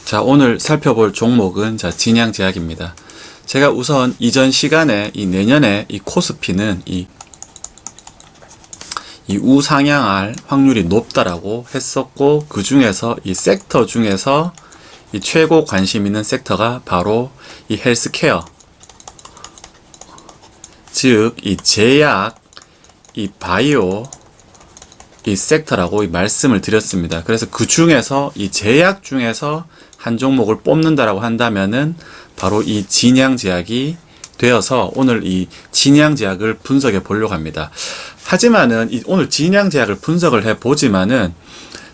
자, 오늘 살펴볼 종목은 진양제약입니다. 제가 우선 이전 시간에 내년에 코스피는 우상향할 확률이 높다라고 했었고, 그 중에서 이 섹터 중에서 최고 관심 있는 섹터가 바로 헬스케어, 즉 제약, 바이오 섹터라고 말씀을 드렸습니다. 그래서 그 중에서 제약 중에서 한 종목을 뽑는다라고 한다면은 바로 진양제약이 되어서 오늘 진양제약을 분석해 보려고 합니다. 하지만은 오늘 진양제약을 분석을 해 보지만은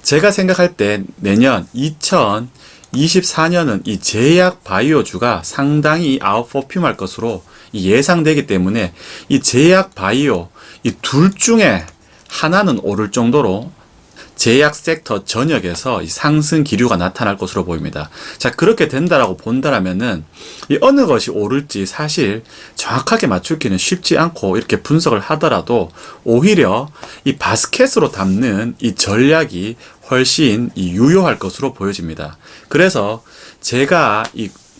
제가 생각할 때 내년 2024년은 제약 바이오주가 상당히 아웃퍼폼할 것으로 예상되기 때문에 제약 바이오 둘 중에 하나는 오를 정도로 제약 섹터 전역에서 상승 기류가 나타날 것으로 보입니다. 자, 그렇게 된다라고 본다라면은 어느 것이 오를지 사실 정확하게 맞추기는 쉽지 않고, 이렇게 분석을 하더라도 오히려 바스켓으로 담는 전략이 훨씬 유효할 것으로 보여집니다. 그래서 제가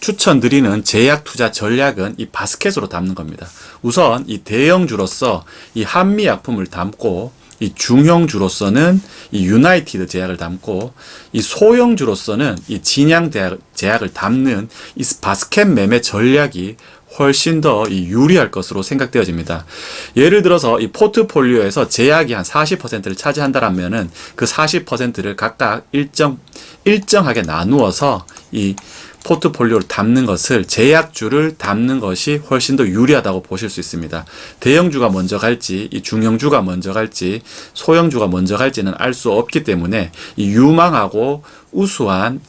추천드리는 제약 투자 전략은 바스켓으로 담는 겁니다. 우선 대형주로서 한미약품을 담고, 중형주로서는 유나이티드 제약을 담고, 소형주로서는 진양제약을 담는 바스켓 매매 전략이 훨씬 더 유리할 것으로 생각되어집니다. 예를 들어서 포트폴리오에서 제약이 한 40%를 차지한다면은 그 40%를 각각 일정하게 나누어서 포트폴리오를 담는 것을, 제약주를 담는 것이 훨씬 더 유리하다고 보실 수 있습니다. 대형주가 먼저 갈지, 중형주가 먼저 갈지, 소형주가 먼저 갈지는 알 수 없기 때문에 유망하고 우수한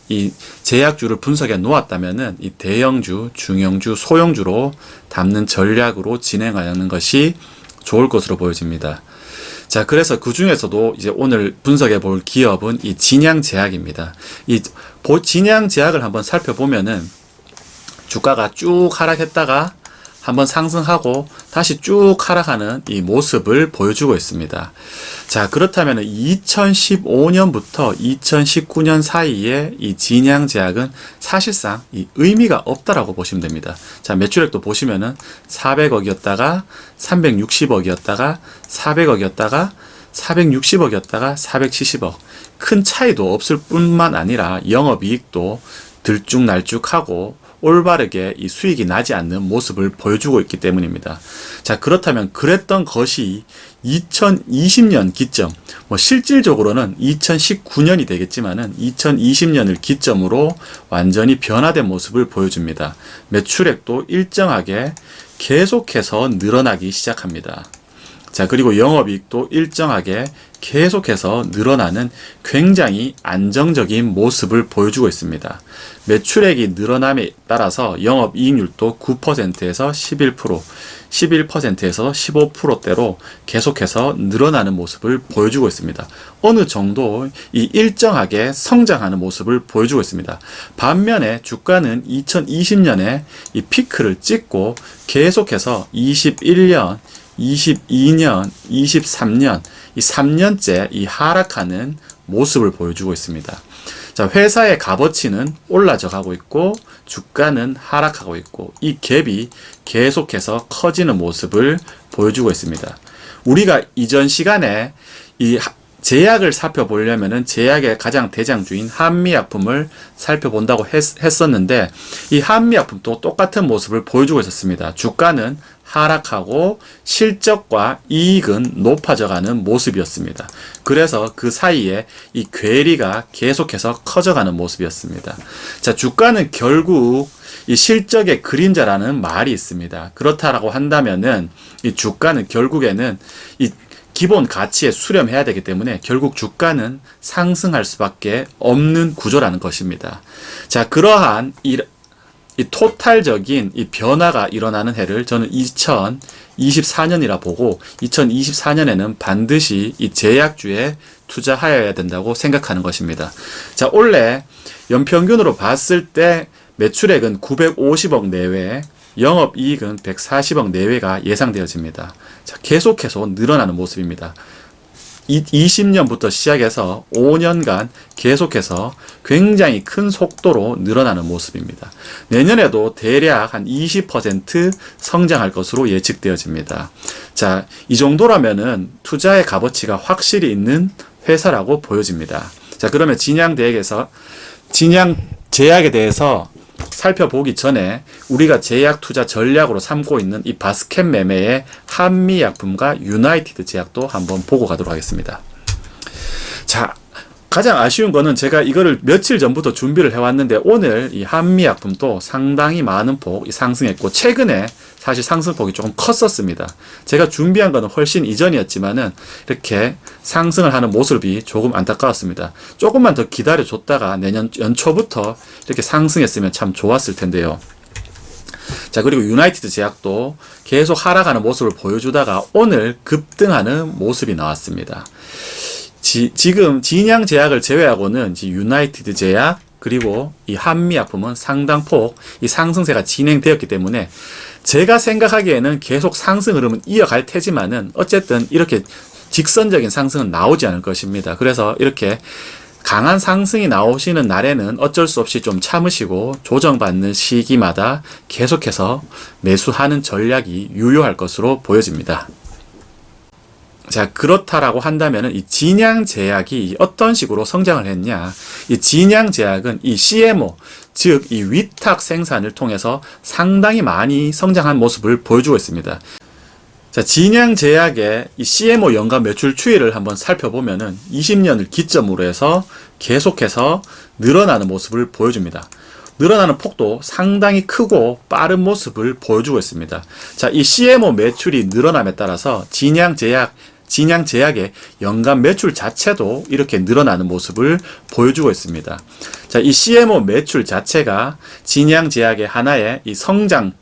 제약주를 분석해 놓았다면은 대형주, 중형주, 소형주로 담는 전략으로 진행하는 것이 좋을 것으로 보여집니다. 자, 그래서 그 중에서도 오늘 분석해 볼 기업은 진양제약입니다. 진양제약을 한번 살펴보면은 주가가 쭉 하락했다가 한번 상승하고 다시 쭉 하락하는 모습을 보여주고 있습니다. 자, 그렇다면 2015년부터 2019년 사이에 진양제약은 사실상 의미가 없다라고 보시면 됩니다. 자, 매출액도 보시면은 400억이었다가 360억이었다가 400억이었다가 460억이었다가 470억. 큰 차이도 없을 뿐만 아니라 영업이익도 들쭉날쭉하고 올바르게 수익이 나지 않는 모습을 보여주고 있기 때문입니다. 자, 그렇다면 그랬던 것이 2020년 기점, 실질적으로는 2019년이 되겠지만은 2020년을 기점으로 완전히 변화된 모습을 보여줍니다. 매출액도 일정하게 계속해서 늘어나기 시작합니다. 자, 그리고 영업이익도 일정하게 계속해서 늘어나는 굉장히 안정적인 모습을 보여주고 있습니다. 매출액이 늘어남에 따라서 영업이익률도 9%에서 11%, 11%에서 15%대로 계속해서 늘어나는 모습을 보여주고 있습니다. 어느 정도 일정하게 성장하는 모습을 보여주고 있습니다. 반면에 주가는 2020년에 피크를 찍고 계속해서 21년, 22년, 23년, 3년째 하락하는 모습을 보여주고 있습니다. 자, 회사의 값어치는 올라져 가고 있고 주가는 하락하고 있고, 이 갭이 계속해서 커지는 모습을 보여주고 있습니다. 우리가 이전 시간에 제약을 살펴보려면은 제약의 가장 대장주인 한미약품을 살펴본다고 했었는데, 이 한미약품도 똑같은 모습을 보여주고 있었습니다. 주가는 하락하고 실적과 이익은 높아져가는 모습이었습니다. 그래서 그 사이에 괴리가 계속해서 커져가는 모습이었습니다. 자, 주가는 결국 실적의 그림자라는 말이 있습니다. 그렇다라고 한다면은 주가는 결국에는 기본 가치에 수렴해야 되기 때문에 결국 주가는 상승할 수밖에 없는 구조라는 것입니다. 자, 그러한 토탈적인 변화가 일어나는 해를 저는 2024년이라 보고, 2024년에는 반드시 제약주에 투자하여야 된다고 생각하는 것입니다. 자, 올해 연평균으로 봤을 때 매출액은 950억 내외, 영업이익은 140억 내외가 예상되어집니다. 자, 계속해서 늘어나는 모습입니다. 20년부터 시작해서 5년간 계속해서 굉장히 큰 속도로 늘어나는 모습입니다. 내년에도 대략 한 20% 성장할 것으로 예측되어집니다. 자, 이 정도라면은 투자의 값어치가 확실히 있는 회사라고 보여집니다. 자, 그러면 진양제약에 대해서 살펴보기 전에 우리가 제약 투자 전략으로 삼고 있는 이 바스켓 매매의 한미약품과 유나이티드 제약도 한번 보고 가도록 하겠습니다. 자, 가장 아쉬운 거는 제가 이거를 며칠 전부터 준비를 해왔는데 오늘 이 한미약품도 상당히 많은 폭 상승했고 최근에 사실 상승폭이 조금 컸었습니다. 제가 준비한 거는 훨씬 이전이었지만은 이렇게 상승을 하는 모습이 조금 안타까웠습니다. 조금만 더 기다려줬다가 내년 연초부터 이렇게 상승했으면 참 좋았을 텐데요. 자, 그리고 유나이티드 제약도 계속 하락하는 모습을 보여주다가 오늘 급등하는 모습이 나왔습니다. 지금 진양제약을 제외하고는 유나이티드 제약 그리고 이 한미약품은 상당폭 이 상승세가 진행되었기 때문에 제가 생각하기에는 계속 상승 흐름은 이어갈 테지만은 어쨌든 이렇게 직선적인 상승은 나오지 않을 것입니다. 그래서 이렇게 강한 상승이 나오시는 날에는 어쩔 수 없이 좀 참으시고 조정받는 시기마다 계속해서 매수하는 전략이 유효할 것으로 보여집니다. 자, 그렇다라고 한다면은 이 진양제약이 어떤 식으로 성장을 했냐? 이 진양제약은 이 CMO, 즉 이 위탁 생산을 통해서 상당히 많이 성장한 모습을 보여주고 있습니다. 자, 진양제약의 이 CMO 연간 매출 추이를 한번 살펴보면은 20년을 기점으로 해서 계속해서 늘어나는 모습을 보여줍니다. 늘어나는 폭도 상당히 크고 빠른 모습을 보여주고 있습니다. 자, 이 CMO 매출이 늘어남에 따라서 진양제약의 연간 매출 자체도 이렇게 늘어나는 모습을 보여주고 있습니다. 자, 이 CMO 매출 자체가 진양제약의 하나의 이 성장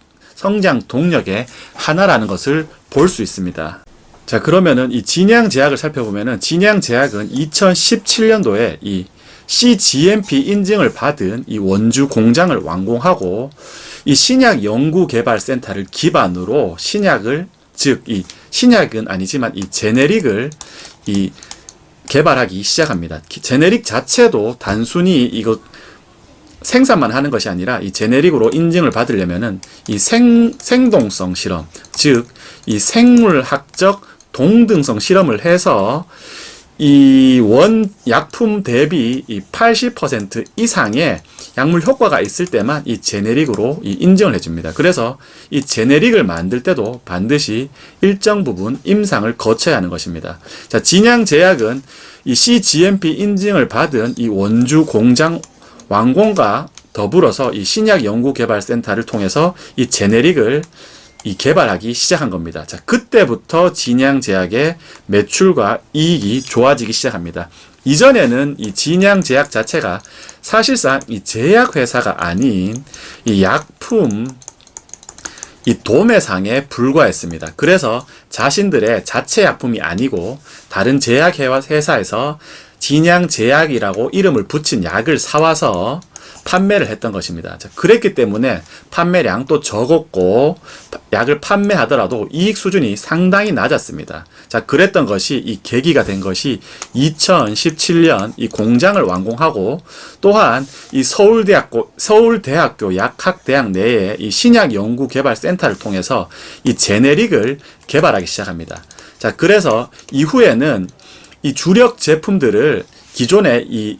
동력의 하나라는 것을 볼 수 있습니다. 자, 그러면은 이 진양제약을 살펴보면은 진양제약은 2017년도에 이 CGMP 인증을 받은 이 원주 공장을 완공하고 이 신약 연구개발센터를 기반으로 신약을 즉 이 신약은 아니지만 이 제네릭을 이 개발하기 시작합니다. 제네릭 자체도 단순히 이거 생산만 하는 것이 아니라 이 제네릭으로 인증을 받으려면은 이 생동성 실험, 즉 이 생물학적 동등성 실험을 해서 이 원 약품 대비 이 80% 이상의 약물 효과가 있을 때만 이 제네릭으로 이 인증을 해줍니다. 그래서 이 제네릭을 만들 때도 반드시 일정 부분 임상을 거쳐야 하는 것입니다. 자, 진양제약은 이 CGMP 인증을 받은 이 원주 공장 완공과 더불어서 이 신약연구개발센터를 통해서 이 제네릭을 이 개발하기 시작한 겁니다. 자, 그때부터 진양제약의 매출과 이익이 좋아지기 시작합니다. 이전에는 이 진양제약 자체가 사실상 이 제약회사가 아닌 이 약품 이 도매상에 불과했습니다. 그래서 자신들의 자체 약품이 아니고 다른 제약회사에서 진양제약이라고 이름을 붙인 약을 사와서 판매를 했던 것입니다. 자, 그랬기 때문에 판매량도 적었고 약을 판매하더라도 이익 수준이 상당히 낮았습니다. 자, 그랬던 것이 이 계기가 된 것이 2017년 이 공장을 완공하고 또한 이 서울대학교 약학대학 내에 이 신약연구개발센터를 통해서 이 제네릭을 개발하기 시작합니다. 자, 그래서 이후에는 이 주력 제품들을 기존에 이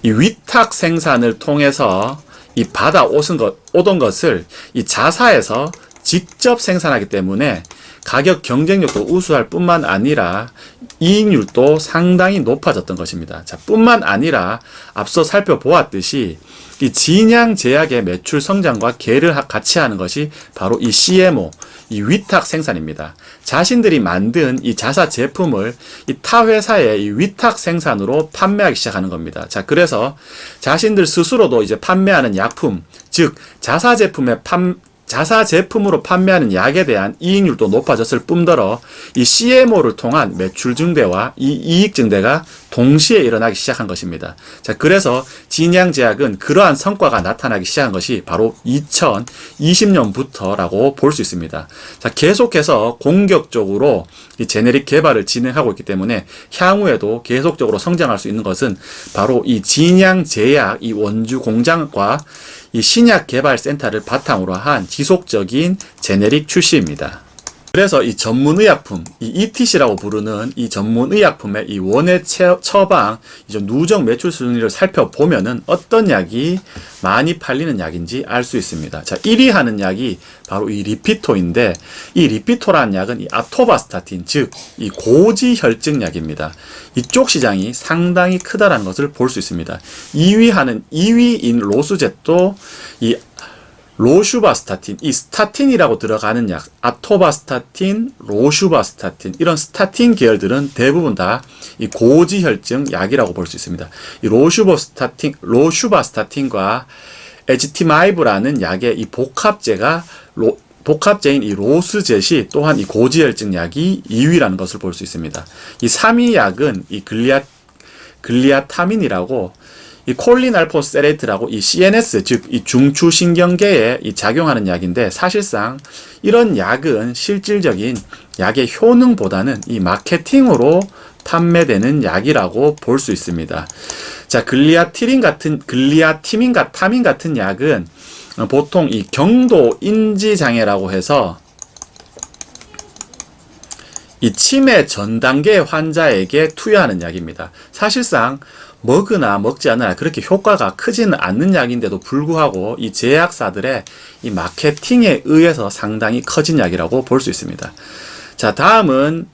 위탁 생산을 통해서 이 오던 것을 이 자사에서 직접 생산하기 때문에 가격 경쟁력도 우수할 뿐만 아니라 이익률도 상당히 높아졌던 것입니다. 자, 뿐만 아니라 앞서 살펴보았듯이 이 진양제약의 매출 성장과 궤를 같이 하는 것이 바로 이 CMO, 이 위탁 생산입니다. 자신들이 만든 이 자사 제품을 이 타 회사의 이 위탁 생산으로 판매하기 시작하는 겁니다. 자, 그래서 자신들 스스로도 이제 판매하는 약품, 즉 자사 제품의 자사 제품으로 판매하는 약에 대한 이익률도 높아졌을 뿐더러 이 CMO를 통한 매출 증대와 이 이익 증대가 동시에 일어나기 시작한 것입니다. 자, 그래서 진양제약은 그러한 성과가 나타나기 시작한 것이 바로 2020년부터라고 볼 수 있습니다. 자, 계속해서 공격적으로 이 제네릭 개발을 진행하고 있기 때문에 향후에도 계속적으로 성장할 수 있는 것은 바로 이 진양제약 이 원주 공장과 이 신약 개발 센터를 바탕으로 한 지속적인 제네릭 출시입니다. 그래서 이 전문의약품, 이 ETC라고 부르는 이 전문의약품의 이 원예 처방, 이제 누적 매출 순위를 살펴보면은 어떤 약이 많이 팔리는 약인지 알 수 있습니다. 자, 1위 하는 약이 바로 이 리피토인데, 이 리피토라는 약은 이 아토바스타틴, 즉, 이 고지혈증 약입니다. 이쪽 시장이 상당히 크다라는 것을 볼 수 있습니다. 2위인 로스젯도 이 로슈바스타틴, 이 스타틴이라고 들어가는 약, 아토바스타틴, 로슈바스타틴, 이런 스타틴 계열들은 대부분 다 이 고지혈증 약이라고 볼 수 있습니다. 이 로슈바스타틴과 에지티마이브라는 약의 이 복합제인 이 로스젯이 또한 이 고지혈증 약이 2위라는 것을 볼 수 있습니다. 이 3위 약은 이 글리아타민이라고 이 콜린알포세레이트라고 이 CNS, 즉 이 중추신경계에 이 작용하는 약인데, 사실상 이런 약은 실질적인 약의 효능보다는 이 마케팅으로 판매되는 약이라고 볼 수 있습니다. 자, 글리아티민 같은 약은 보통 이 경도 인지 장애라고 해서 이 치매 전 단계 환자에게 투여하는 약입니다. 사실상 먹으나 먹지 않으나 그렇게 효과가 크지는 않는 약인데도 불구하고 이 제약사들의 이 마케팅에 의해서 상당히 커진 약이라고 볼 수 있습니다. 자, 다음은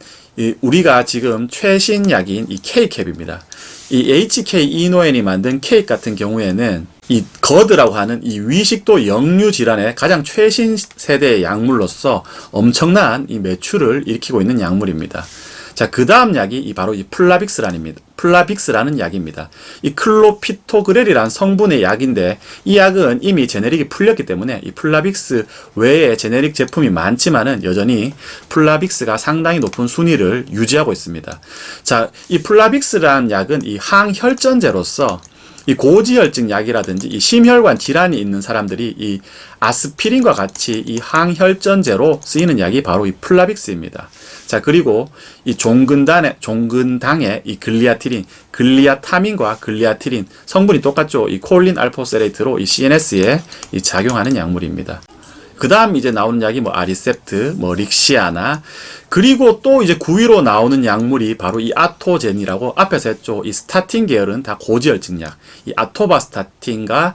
우리가 지금 최신 약인 이 K캡입니다. 이 HK 이노엔이 만든 K 같은 경우에는 이 거드라고 하는 이 위식도 역류 질환의 가장 최신 세대의 약물로서 엄청난 이 매출을 일으키고 있는 약물입니다. 자, 그 다음 약이 바로 이 플라빅스라는 약입니다. 이 클로피토그렐이라는 성분의 약인데, 이 약은 이미 제네릭이 풀렸기 때문에 이 플라빅스 외에 제네릭 제품이 많지만은 여전히 플라빅스가 상당히 높은 순위를 유지하고 있습니다. 자, 이 플라빅스라는 약은 이 항혈전제로서 이 고지혈증 약이라든지 이 심혈관 질환이 있는 사람들이 이 아스피린과 같이 이 항혈전제로 쓰이는 약이 바로 이 플라빅스입니다. 자, 그리고 이 종근당의 이 글리아타민과 글리아티린 성분이 똑같죠. 이 콜린 알포세레이트로 이 CNS에 이 작용하는 약물입니다. 그 다음 이제 나오는 약이 뭐 아리셉트, 뭐 릭시아나, 그리고 또 이제 9위로 나오는 약물이 바로 이 아토젠이라고 앞에서 했죠. 이 스타틴 계열은 다 고지혈증 약, 이 아토바스타틴과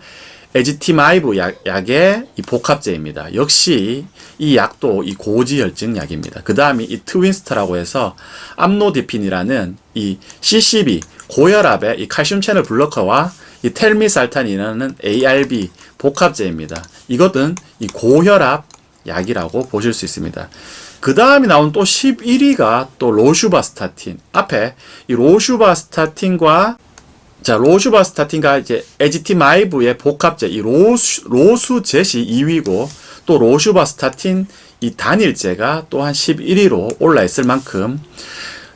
에지티마이브 약의 이 복합제입니다. 역시 이 약도 이 고지혈증 약입니다. 그 다음이 이 트윈스터라고 해서 암로디핀이라는 이 CCB 고혈압의 이 칼슘 채널 블로커와 이 텔미살탄이라는 ARB 복합제입니다. 이것은 이 고혈압 약이라고 보실 수 있습니다. 그 다음에 나온 또 11위가 또 로슈바스타틴. 앞에 이 로슈바스타틴과 이제 에지티마이브의 복합제 이 로수젯이 2위고, 또 로슈바스타틴 이 단일제가 또한 11위로 올라 있을 만큼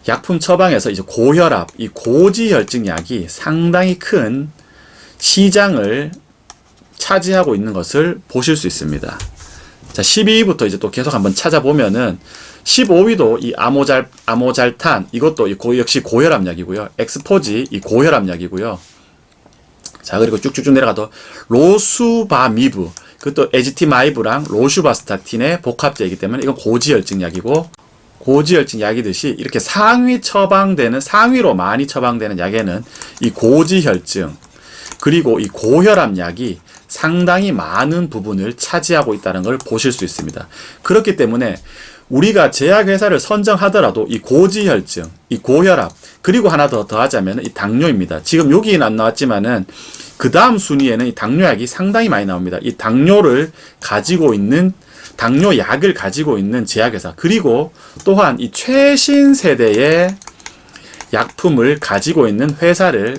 약품 처방에서 이제 고혈압, 이 고지혈증 약이 상당히 큰 시장을 차지하고 있는 것을 보실 수 있습니다. 자, 12위부터 이제 또 계속 한번 찾아보면은 15위도 이 아모잘탄, 이것도 역시 고혈압 약이고요. 엑스포지 이 고혈압 약이고요. 자, 그리고 쭉쭉쭉 내려가도 로수바미브, 그것도 에지티마이브랑 로슈바스타틴의 복합제이기 때문에 이건 고지혈증 약이고, 고지혈증 약이듯이 이렇게 상위로 많이 처방되는 약에는 이 고지혈증 그리고 이 고혈압 약이 상당히 많은 부분을 차지하고 있다는 걸 보실 수 있습니다. 그렇기 때문에 우리가 제약회사를 선정하더라도 이 고지혈증, 이 고혈압, 그리고 하나 더 더하자면 이 당뇨입니다. 지금 여기는 안 나왔지만은 그 다음 순위에는 이 당뇨약이 상당히 많이 나옵니다. 이 당뇨약을 가지고 있는 제약회사, 그리고 또한 이 최신 세대의 약품을 가지고 있는 회사를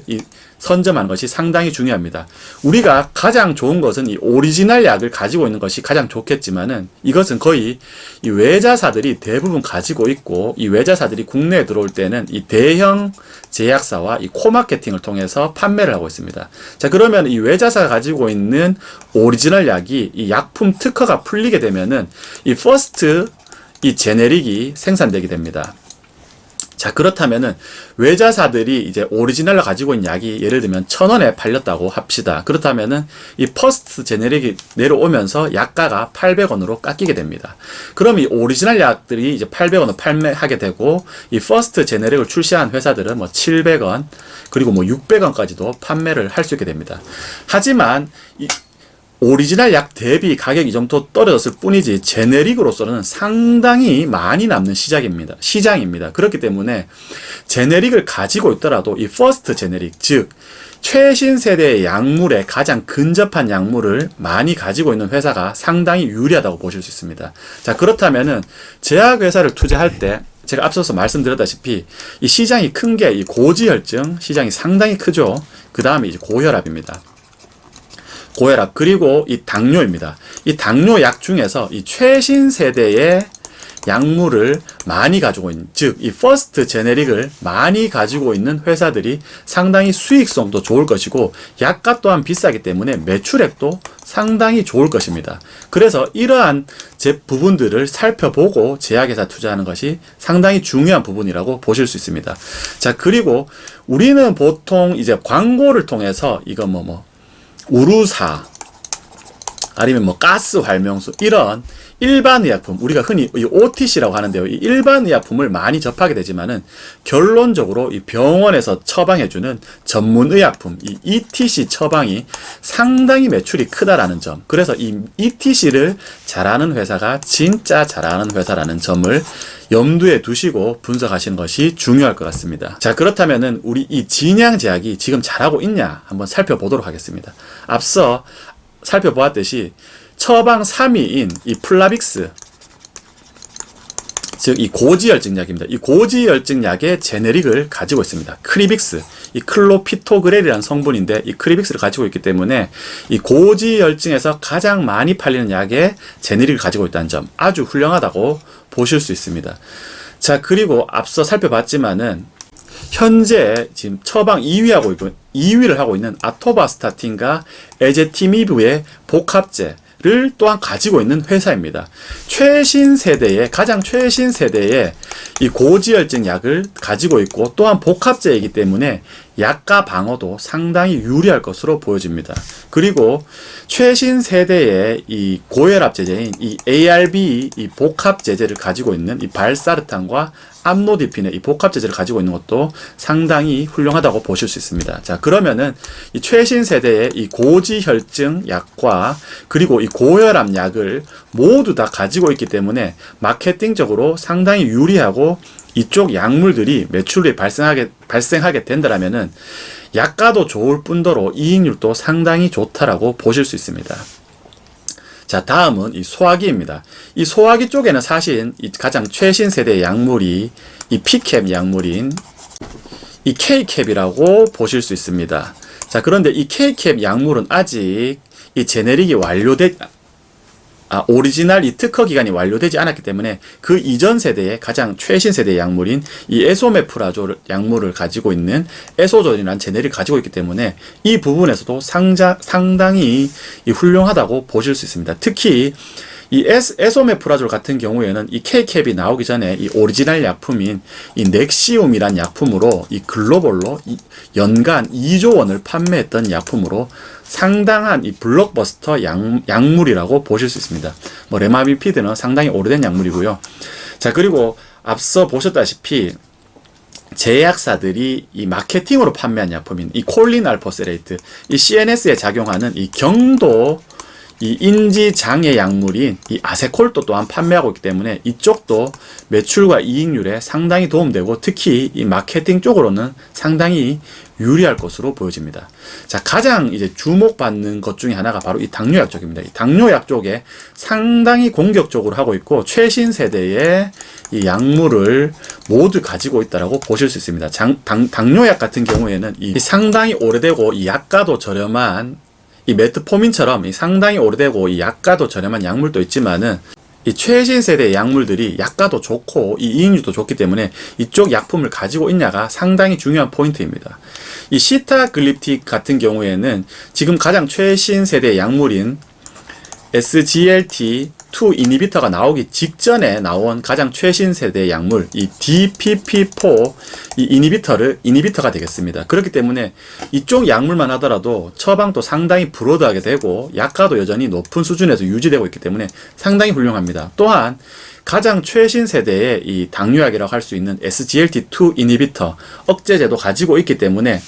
선점하는 것이 상당히 중요합니다. 우리가 가장 좋은 것은 이 오리지널 약을 가지고 있는 것이 가장 좋겠지만은 이것은 거의 이 외자사들이 대부분 가지고 있고, 이 외자사들이 국내에 들어올 때는 이 대형 제약사와 이 코마케팅을 통해서 판매를 하고 있습니다. 자, 그러면 이 외자사가 가지고 있는 오리지널 약이 이 약품 특허가 풀리게 되면은 이 퍼스트 이 제네릭이 생산되게 됩니다. 자, 그렇다면은 외자사들이 이제 오리지널로 가지고 있는 약이 예를 들면 1,000원에 팔렸다고 합시다. 그렇다면은 이 퍼스트 제네릭이 내려오면서 약가가 800원으로 깎이게 됩니다. 그럼 이 오리지널 약들이 이제 800원으로 판매하게 되고, 이 퍼스트 제네릭을 출시한 회사들은 뭐 700원 그리고 뭐 600원까지도 판매를 할 수 있게 됩니다. 하지만 이 오리지널 약 대비 가격이 좀 더 떨어졌을 뿐이지 제네릭으로서는 상당히 많이 남는 시장입니다. 그렇기 때문에 제네릭을 가지고 있더라도 이 퍼스트 제네릭, 즉 최신 세대의 약물에 가장 근접한 약물을 많이 가지고 있는 회사가 상당히 유리하다고 보실 수 있습니다. 자, 그렇다면은 제약회사를 투자할 때 제가 앞서서 말씀드렸다시피 이 시장이 큰 게 이 고지혈증 시장이 상당히 크죠. 그 다음에 이제 고혈압입니다. 고혈압, 그리고 이 당뇨입니다. 이 당뇨 약 중에서 이 최신 세대의 약물을 많이 가지고 있는, 즉 이 퍼스트 제네릭을 많이 가지고 있는 회사들이 상당히 수익성도 좋을 것이고 약가 또한 비싸기 때문에 매출액도 상당히 좋을 것입니다. 그래서 이러한 부분들을 살펴보고 제약회사 투자하는 것이 상당히 중요한 부분이라고 보실 수 있습니다. 자, 그리고 우리는 보통 이제 광고를 통해서 이거 우루사 아니면 뭐 가스 활명수 이런 일반 의약품, 우리가 흔히 이 OTC라고 하는데요. 이 일반 의약품을 많이 접하게 되지만은 결론적으로 이 병원에서 처방해주는 전문 의약품, 이 ETC 처방이 상당히 매출이 크다라는 점. 그래서 이 ETC를 잘하는 회사가 진짜 잘하는 회사라는 점을 염두에 두시고 분석하시는 것이 중요할 것 같습니다. 자, 그렇다면은 우리 이 진양제약이 지금 잘하고 있냐 한번 살펴보도록 하겠습니다. 앞서 살펴보았듯이 처방 3위인 이 플라빅스, 즉 이 고지혈증 약입니다. 이 고지혈증 약의 제네릭을 가지고 있습니다. 크리빅스, 이 클로피토그렐이라는 성분인데 이 크리빅스를 가지고 있기 때문에 이 고지혈증에서 가장 많이 팔리는 약의 제네릭을 가지고 있다는 점 아주 훌륭하다고 보실 수 있습니다. 자, 그리고 앞서 살펴봤지만은 현재 지금 처방 2위를 하고 있는 아토바스타틴과 에제티미브의 복합제를 또한 가지고 있는 회사입니다. 가장 최신 세대의 이 고지혈증 약을 가지고 있고 또한 복합제이기 때문에 약가 방어도 상당히 유리할 것으로 보여집니다. 그리고 최신 세대의 이 고혈압 제제인 이 ARB 이 복합 제제를 가지고 있는 이 발사르탄과 암로디핀의 이 복합 제제를 가지고 있는 것도 상당히 훌륭하다고 보실 수 있습니다. 자, 그러면은 이 최신 세대의 이 고지혈증 약과 그리고 이 고혈압 약을 모두 다 가지고 있기 때문에 마케팅적으로 상당히 유리하고 이쪽 약물들이 매출이 발생하게 된다면은 약가도 좋을 뿐더러 이익률도 상당히 좋다라고 보실 수 있습니다. 자, 다음은 이 소화기입니다. 이 소화기 쪽에는 사실 이 가장 최신 세대의 약물이 이 P캡 약물인 이 K캡이라고 보실 수 있습니다. 자, 그런데 이 K캡 약물은 아직 이 제네릭이 오리지널 이 특허 기간이 완료되지 않았기 때문에 그 이전 세대의 가장 최신 세대의 약물인 이 에소메프라졸 약물을 가지고 있는 에소존이라는 제네릭을 가지고 있기 때문에 이 부분에서도 상당히 훌륭하다고 보실 수 있습니다. 특히 이 에소메프라졸 같은 경우에는 이 K캡이 나오기 전에 이 오리지널 약품인 이 넥시움이란 약품으로 이 글로벌로 연간 2조 원을 판매했던 약품으로 상당한 이 블록버스터 약물이라고 보실 수 있습니다. 레마비피드는 상당히 오래된 약물이고요. 자, 그리고 앞서 보셨다시피 제약사들이 이 마케팅으로 판매한 약품인 이 콜린 알포세레이트, 이 CNS에 작용하는 이 경도 이 인지장애 약물인 이 아세콜도 또한 판매하고 있기 때문에 이쪽도 매출과 이익률에 상당히 도움되고 특히 이 마케팅 쪽으로는 상당히 유리할 것으로 보여집니다. 자, 가장 이제 주목받는 것 중에 하나가 바로 이 당뇨약 쪽입니다. 이 당뇨약 쪽에 상당히 공격적으로 하고 있고 최신 세대의 이 약물을 모두 가지고 있다라고 보실 수 있습니다. 당뇨약 같은 경우에는 이 상당히 오래되고 이 약가도 저렴한 이 메트포민처럼 이 상당히 오래되고 이 약가도 저렴한 약물도 있지만은 이 최신 세대의 약물들이 약가도 좋고 이 이익률도 좋기 때문에 이쪽 약품을 가지고 있냐가 상당히 중요한 포인트입니다. 이 시타글립틱 같은 경우에는 지금 가장 최신 세대의 약물인 SGLT2 이니비터가 나오기 직전에 나온 가장 최신 세대의 약물 이 DPP4 이 이니비터가 되겠습니다. 그렇기 때문에 이쪽 약물만 하더라도 처방도 상당히 브로드하게 되고 약가도 여전히 높은 수준에서 유지되고 있기 때문에 상당히 훌륭합니다. 또한 가장 최신 세대의 이 당뇨약이라고 할 수 있는 SGLT2 이니비터 억제제도 가지고 있기 때문에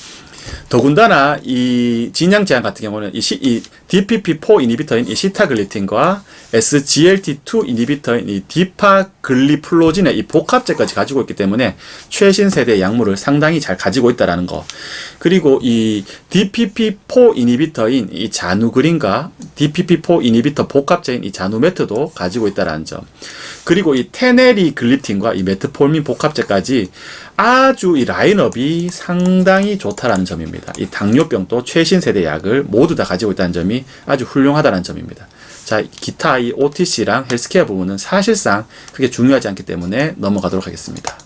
더군다나 이 진양제약 같은 경우는 이 DPP4 이니비터인 이 시타글리틴과 SGLT2 이니비터인 이 디파글리플로진의 이 복합제까지 가지고 있기 때문에 최신 세대의 약물을 상당히 잘 가지고 있다라는 거. 그리고 이 DPP4 이니비터인 이 자누그린과 DPP4 이니비터 복합제인 이 자누메트도 가지고 있다라는 점. 그리고 이 테네리글리틴과 이 메트폴민 복합제까지 아주 이 라인업이 상당히 좋다라는 점입니다. 이 당뇨병도 최신 세대 약을 모두 다 가지고 있다는 점이 아주 훌륭하다는 점입니다. 자, 기타 이 OTC랑 헬스케어 부분은 사실상 그게 중요하지 않기 때문에 넘어가도록 하겠습니다.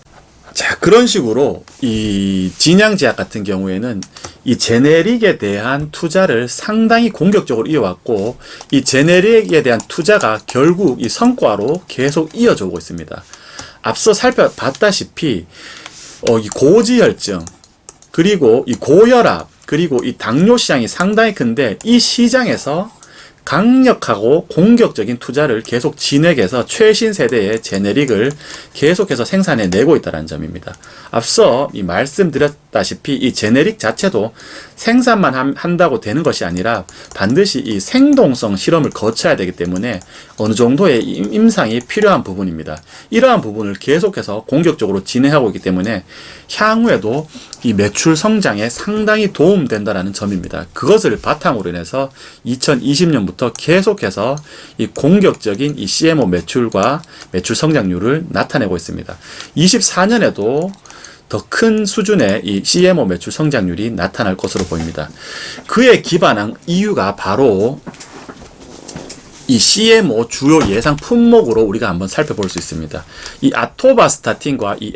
자, 그런 식으로 이 진양제약 같은 경우에는 이 제네릭에 대한 투자를 상당히 공격적으로 이어왔고 이 제네릭에 대한 투자가 결국 이 성과로 계속 이어져 오고 있습니다. 앞서 살펴봤다시피 이 고지혈증 그리고 이 고혈압 그리고 이 당뇨 시장이 상당히 큰데 이 시장에서 강력하고 공격적인 투자를 계속 진행해서 최신 세대의 제네릭을 계속해서 생산해내고 있다는 점입니다. 앞서 말씀드렸다시피 이 제네릭 자체도 생산만 한다고 되는 것이 아니라 반드시 이 생동성 실험을 거쳐야 되기 때문에 어느 정도의 임상이 필요한 부분입니다. 이러한 부분을 계속해서 공격적으로 진행하고 있기 때문에 향후에도 이 매출 성장에 상당히 도움된다는 점입니다. 그것을 바탕으로 인해서 2020년부터 계속해서 이 공격적인 이 CMO 매출과 매출 성장률을 나타내고 있습니다. 24년에도 더 큰 수준의 이 CMO 매출 성장률이 나타날 것으로 보입니다. 그에 기반한 이유가 바로 이 CMO 주요 예상 품목으로 우리가 한번 살펴볼 수 있습니다. 이 아토바스타틴과 이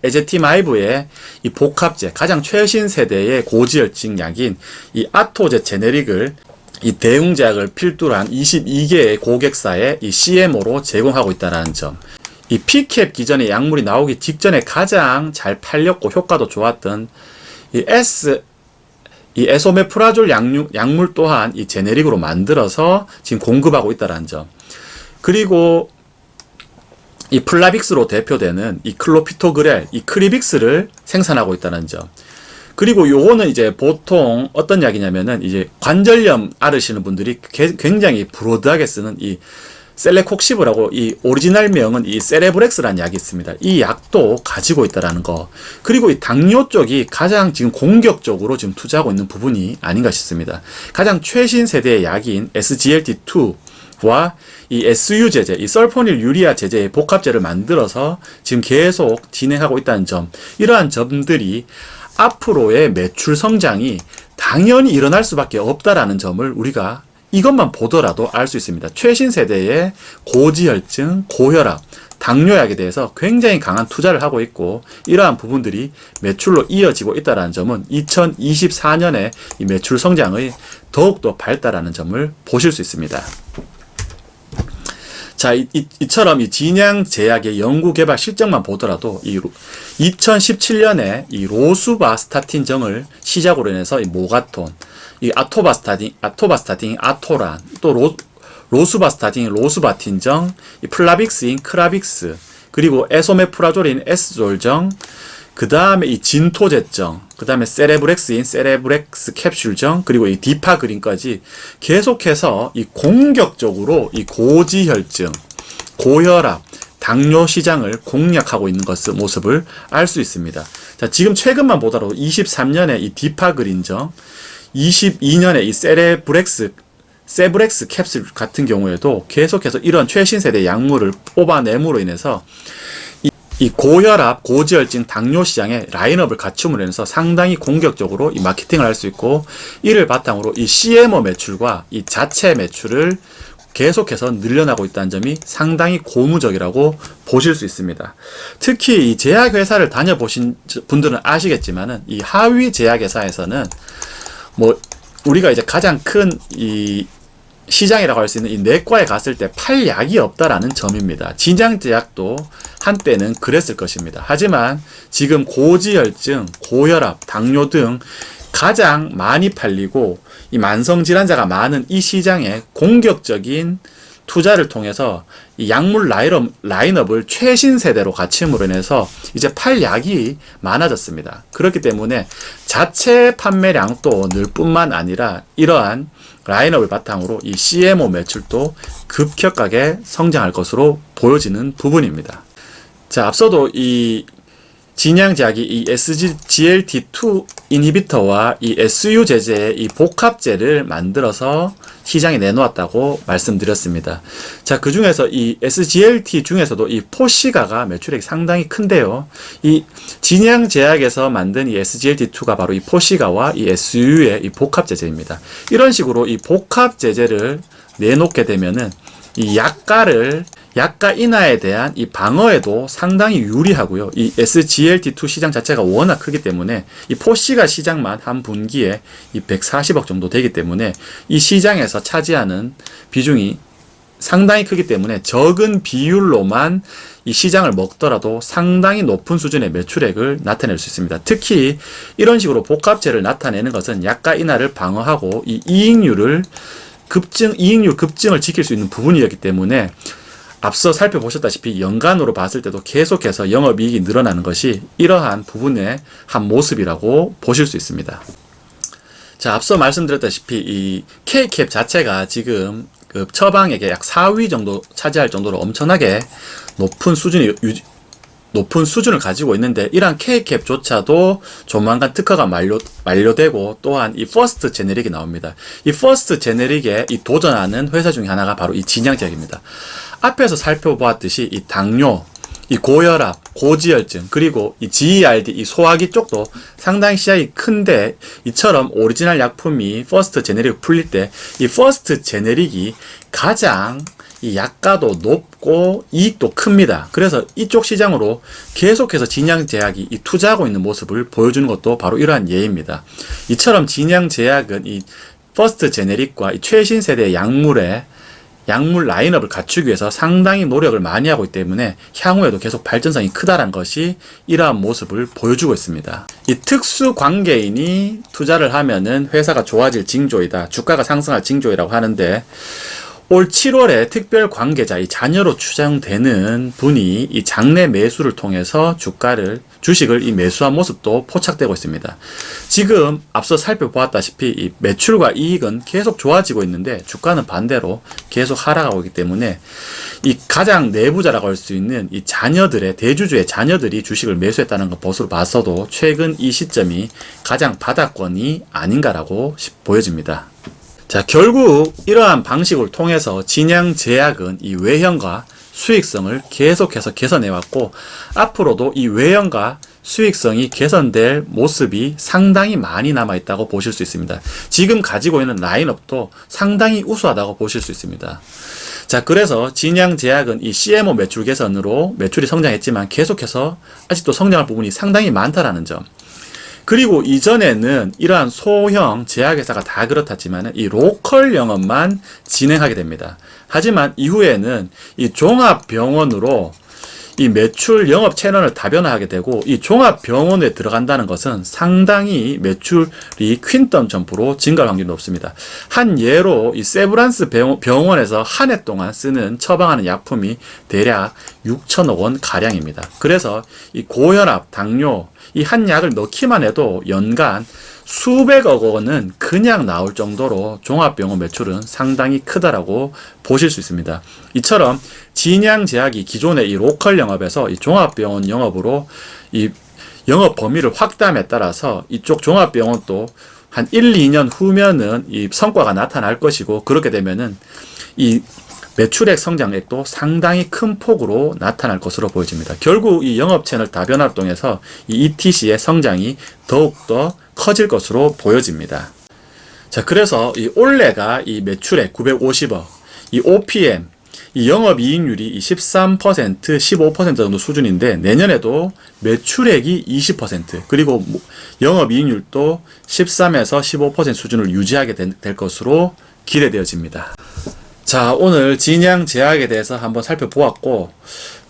에제티마이브의 이 복합제, 가장 최신 세대의 고지혈증 약인 이 아토제 제네릭을 이 대웅제약을 필두로 한 22개의 고객사에 이 CMO로 제공하고 있다는 점. 이 P캡 기존의 약물이 나오기 직전에 가장 잘 팔렸고 효과도 좋았던 이 에소메프라졸 약물 또한 이 제네릭으로 만들어서 지금 공급하고 있다는 점. 그리고 이 플라빅스로 대표되는 이 클로피토그렐, 이 크리빅스를 생산하고 있다는 점. 그리고 요거는 이제 보통 어떤 약이냐면은 이제 관절염 앓으시는 분들이 굉장히 브로드하게 쓰는 이 셀레콕시브라고 이 오리지널 명은 이 세레브렉스라는 약이 있습니다. 이 약도 가지고 있다라는 거. 그리고 이 당뇨 쪽이 가장 지금 공격적으로 지금 투자하고 있는 부분이 아닌가 싶습니다. 가장 최신 세대의 약인 SGLT2와 이 SU 제제, 이 설포닐 유리아 제제의 복합제를 만들어서 지금 계속 진행하고 있다는 점. 이러한 점들이 앞으로의 매출 성장이 당연히 일어날 수밖에 없다라는 점을 우리가 이것만 보더라도 알 수 있습니다. 최신 세대의 고지혈증, 고혈압, 당뇨약에 대해서 굉장히 강한 투자를 하고 있고 이러한 부분들이 매출로 이어지고 있다는 점은 2024년에 이 매출 성장의 더욱더 밝다라는 점을 보실 수 있습니다. 자, 이처럼 이 진양제약의 연구개발 실적만 보더라도 2017년에 이 로수바스타틴정을 시작으로 인해서 이 모가톤, 이 아토바스타틴, 아토란, 또 로수바스타틴, 로수바틴정, 이 플라빅스인 크라빅스, 그리고 에소메프라졸인 에스졸정, 그 다음에 이 진토제정, 그 다음에 세레브렉스인 세레브렉스 캡슐정, 그리고 이 디파그린까지 계속해서 이 공격적으로 이 고지혈증, 고혈압, 당뇨 시장을 공략하고 있는 모습을 알 수 있습니다. 자, 지금 최근만 보더라도 23년에 이 디파그린정, 22년에 이 세브렉스 캡슐 같은 경우에도 계속해서 이런 최신 세대 약물을 뽑아냄으로 인해서 이 이 고혈압, 고지혈증, 당뇨 시장에 라인업을 갖춤으로 인해서 상당히 공격적으로 이 마케팅을 할 수 있고, 이를 바탕으로 이 CMO 매출과 이 자체 매출을 계속해서 늘려나고 있다는 점이 상당히 고무적이라고 보실 수 있습니다. 특히 이 제약회사를 다녀보신 분들은 아시겠지만은, 이 하위 제약회사에서는 뭐 우리가 이제 가장 큰 이 시장이라고 할 수 있는 이 내과에 갔을 때 팔 약이 없다라는 점입니다. 진양제약도 한때는 그랬을 것입니다. 하지만 지금 고지혈증, 고혈압, 당뇨 등 가장 많이 팔리고 이 만성질환자가 많은 이 시장에 공격적인 투자를 통해서 이 약물 라인업을 최신 세대로 갖춤으로 인해서 이제 팔 약이 많아졌습니다. 그렇기 때문에 자체 판매량도 늘 뿐만 아니라 이러한 라인업을 바탕으로 이 CMO 매출도 급격하게 성장할 것으로 보여지는 부분입니다. 자, 앞서도 이 진양제약이 이 SGLT2 이니비터와 이 SU 제제의 이 복합제를 만들어서 시장에 내놓았다고 말씀드렸습니다. 자, 그 중에서 이 SGLT 중에서도 이 포시가가 매출액이 상당히 큰데요. 이 진양제약에서 만든 이 SGLT2가 바로 이 포시가와 이 SU의 이 복합제제입니다. 이런 식으로 이 복합제제를 내놓게 되면은 이 약가 인하에 대한 이 방어에도 상당히 유리하고요. 이 SGLT2 시장 자체가 워낙 크기 때문에 이 포시가 시장만 한 분기에 이 140억 정도 되기 때문에 이 시장에서 차지하는 비중이 상당히 크기 때문에 적은 비율로만 이 시장을 먹더라도 상당히 높은 수준의 매출액을 나타낼 수 있습니다. 특히 이런 식으로 복합제를 나타내는 것은 약가 인하를 방어하고 이 이익률 급증을 지킬 수 있는 부분이었기 때문에 앞서 살펴보셨다시피 연간으로 봤을 때도 계속해서 영업이익이 늘어나는 것이 이러한 부분의 한 모습이라고 보실 수 있습니다. 자, 앞서 말씀드렸다시피 이 K캡 자체가 지금 그 처방액의 약 4위 정도 차지할 정도로 엄청나게 높은 수준을 가지고 있는데, 이러한 K캡조차도 조만간 특허가 만료되고 또한 이 퍼스트 제네릭이 나옵니다. 이 퍼스트 제네릭에 이 도전하는 회사 중에 하나가 바로 이 진양제약입니다. 앞에서 살펴보았듯이 이 당뇨, 이 고혈압, 고지혈증, 그리고 이 GERD, 이 소화기 쪽도 상당히 시장이 큰데, 이처럼 오리지널 약품이 퍼스트 제네릭 풀릴 때 이 퍼스트 제네릭이 가장 이 약가도 높고 이익도 큽니다. 그래서 이쪽 시장으로 계속해서 진양제약이 이 투자하고 있는 모습을 보여주는 것도 바로 이러한 예입니다. 이처럼 진양제약은 이 퍼스트 제네릭과 이 최신 세대의 약물 라인업을 갖추기 위해서 상당히 노력을 많이 하고 있기 때문에 향후에도 계속 발전성이 크다는 것이 이러한 모습을 보여주고 있습니다. 이 특수 관계인이 투자를 하면은 회사가 좋아질 징조이다, 주가가 상승할 징조이라고 하는데, 올 7월에 특별 관계자, 이 자녀로 추정되는 분이 이 장내 매수를 통해서 주식을 이 매수한 모습도 포착되고 있습니다. 지금 앞서 살펴보았다시피 이 매출과 이익은 계속 좋아지고 있는데 주가는 반대로 계속 하락하고 있기 때문에 이 가장 내부자라고 할 수 있는 이 대주주의 자녀들이 주식을 매수했다는 것으로 봐서도 최근 이 시점이 가장 바닥권이 아닌가라고 보여집니다. 자, 결국 이러한 방식을 통해서 진양제약은 이 외형과 수익성을 계속해서 개선해왔고, 앞으로도 이 외형과 수익성이 개선될 모습이 상당히 많이 남아있다고 보실 수 있습니다. 지금 가지고 있는 라인업도 상당히 우수하다고 보실 수 있습니다. 자, 그래서 진양제약은 이 CMO 매출 개선으로 매출이 성장했지만 계속해서 아직도 성장할 부분이 상당히 많다라는 점, 그리고 이전에는 이러한 소형 제약회사가 다 그렇다지만 이 로컬 영업만 진행하게 됩니다. 하지만 이후에는 이 종합병원으로 이 매출 영업 채널을 다변화하게 되고, 이 종합병원에 들어간다는 것은 상당히 매출이 퀸덤 점프로 증가할 확률이 높습니다. 한 예로 이 세브란스 병원에서 한 해 동안 쓰는 처방하는 약품이 대략 6천억 원 가량입니다. 그래서 이 고혈압, 당뇨 이 한 약을 넣기만 해도 연간 수백억 원은 그냥 나올 정도로 종합병원 매출은 상당히 크다라고 보실 수 있습니다. 이처럼 진양제약이 기존의 이 로컬 영업에서 이 종합병원 영업으로 이 영업 범위를 확대함에 따라서 이쪽 종합병원도 한 1, 2년 후면은 이 성과가 나타날 것이고, 그렇게 되면은 이 매출액 성장액도 상당히 큰 폭으로 나타날 것으로 보여집니다. 결국 이 영업 채널 다변화를 통해서 이 ETC의 성장이 더욱더 커질 것으로 보여집니다. 자, 그래서 이 올해가 이 매출액 950억, 이 OPM, 이 영업이익률이 이 13%, 15% 정도 수준인데 내년에도 매출액이 20%, 그리고 영업이익률도 13에서 15% 수준을 유지하게 될 것으로 기대되어집니다. 자, 오늘 진양 제약에 대해서 한번 살펴보았고,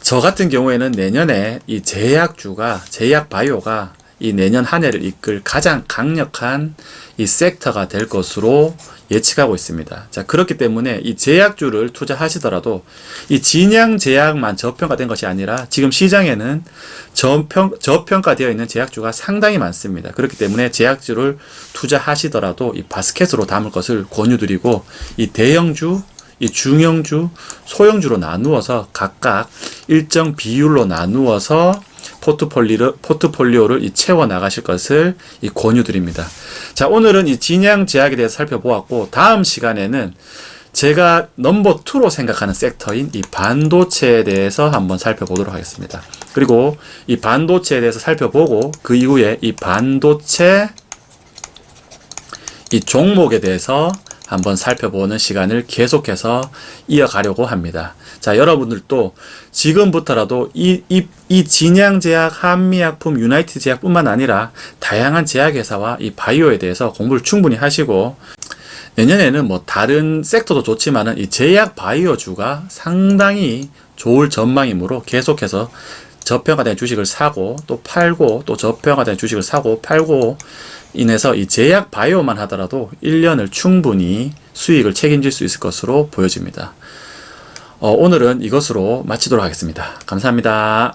저 같은 경우에는 내년에 이 제약주가, 제약바이오가 이 내년 한 해를 이끌 가장 강력한 이 섹터가 될 것으로 예측하고 있습니다. 자, 그렇기 때문에 이 제약주를 투자하시더라도 이 진양 제약만 저평가된 것이 아니라 지금 시장에는 저평가되어 있는 제약주가 상당히 많습니다. 그렇기 때문에 제약주를 투자하시더라도 이 바스켓으로 담을 것을 권유드리고, 이 대형주, 이 중형주, 소형주로 나누어서 각각 일정 비율로 나누어서 포트폴리오를 채워 나가실 것을 권유드립니다. 자, 오늘은 이 진양 제약에 대해서 살펴보았고, 다음 시간에는 제가 넘버 2로 생각하는 섹터인 이 반도체에 대해서 한번 살펴보도록 하겠습니다. 그리고 이 반도체에 대해서 살펴보고 그 이후에 이 반도체 이 종목에 대해서 한번 살펴보는 시간을 계속해서 이어가려고 합니다. 자, 여러분들도 지금부터라도 이 진양제약, 한미약품, 유나이티드 제약뿐만 아니라 다양한 제약회사와 이 바이오에 대해서 공부를 충분히 하시고, 내년에는 뭐 다른 섹터도 좋지만은 이 제약 바이오주가 상당히 좋을 전망이므로 계속해서 저평가된 주식을 사고 또 팔고, 또 저평가된 주식을 사고 팔고 인해서 이 제약 바이오만 하더라도 1년을 충분히 수익을 책임질 수 있을 것으로 보여집니다. 오늘은 이것으로 마치도록 하겠습니다. 감사합니다.